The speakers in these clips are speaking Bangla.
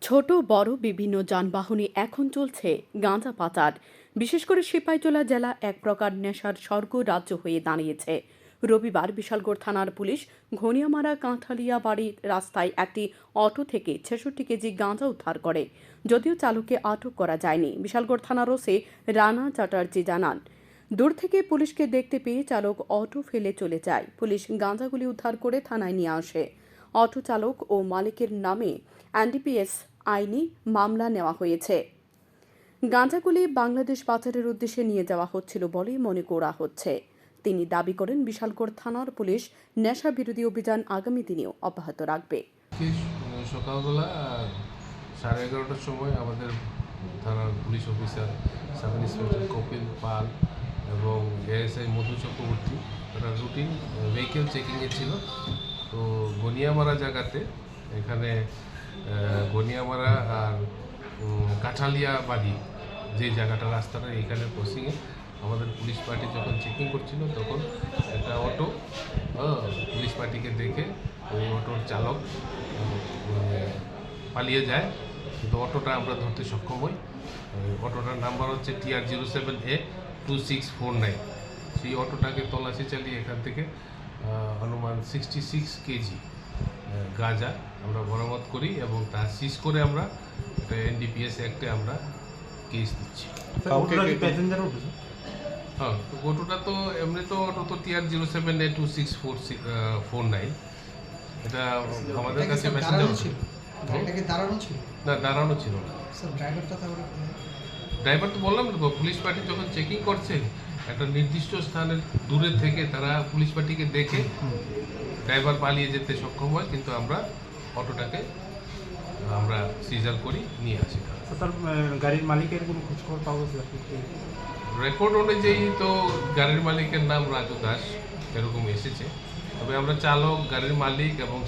ছোট বড় বিভিন্ন যানবাহনে এখন চলছে গাঁজা পাচার। বিশেষ করে সিপাহীজলা জেলা এক প্রকার নেশার স্বর্গ রাজ্য হয়ে দাঁড়িয়েছে। রবিবার বিশালগড় থানার পুলিশ ঘনিয়ামারা কাঁঠালিয়া বাড়ির রাস্তায় একটি অটো থেকে ৬৬ কেজি গাঁজা উদ্ধার করে। যদিও চালককে আটক করা যায়নি। বিশালগড় থানার ওসি রানা চ্যাটার্জি জানান, দূর থেকে পুলিশকে দেখতে পেয়ে চালক অটো ফেলে চলে যায়। পুলিশ গাঁজাগুলি উদ্ধার করে থানায় নিয়ে আসে। অটো চালক ও মালিকের নামে এনডিপিএস আইনি মামলা নেওয়া হয়েছে। গাঁজাগুলি বাংলাদেশ পাচারের উদ্দেশ্যে নিয়ে যাওয়া হচ্ছিল বলে মনে করা হচ্ছে। তিনি দাবি করেন, বিশালগড় থানার পুলিশ নেশা বিরোধী অভিযান আগামী দিনেও অব্যাহত রাখবে। সকালবেলা 11:30টার সময় আমাদের থানার police officer sub inspector Kapil Pal এবং এএসআই মধু চক্রবর্তী তারা রুটিন ভেহিকেল চেকিংয়ে ছিল। তো গনিয়ামারা জায়গাতে এখানে গনিয়ামারা আর কাঁঠালিয়া বাড়ি যে জায়গাটা রাস্তাটা এইখানে ক্রসিংয়ে আমাদের পুলিশ পার্টি যখন চেকিং করছিল তখন একটা অটো পুলিশ পার্টিকে দেখে ওই অটোর চালক পালিয়ে যায়, কিন্তু অটোটা আমরা ধরতে সক্ষম হই। অটোটার নাম্বার হচ্ছে TR07A2649। সেই অটোটাকে তল্লাশি চালিয়ে এখান থেকে অনুমান 66 কেজি গাঁজা আমরা বরামদ করি এবং তা সিজ করে আমরা এটা এনডিপিএস অ্যাক্টে আমরা কেস দিচ্ছি। হ্যাঁ, তো অটোটা তো এমনি তো অটো তো TR07A2649, এটা আমাদের কাছে প্যাসেঞ্জার ছিল। না, দাঁড়ানো ছিল না। ড্রাইভার তো বললাম তো, পুলিশ পার্টি যখন চেকিং করছে একটা নির্দিষ্ট স্থানের দূরে থেকে তারা পুলিশ পার্টিকে দেখে ড্রাইভার পালিয়ে যেতে সক্ষম হয়, কিন্তু আমরা অটোটাকে আমরা সিজার করি নিয়ে আসি। তার গাড়ির মালিকের কোনো খোঁজখবর পাওয়া গেছে? রেকর্ড অনুযায়ী তো গাড়ির মালিকের নাম রাজু দাস এরকম এসেছে, তবে আমরা চালক, গাড়ির মালিক এবং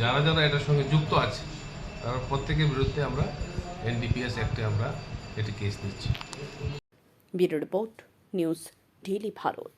যারা যারা এটার সঙ্গে যুক্ত আছে তারা প্রত্যেকের বিরুদ্ধে আমরা এনডিপিএস অ্যাক্টে আমরা এটি কেস দিচ্ছি। Bureau report, news daily Bharat.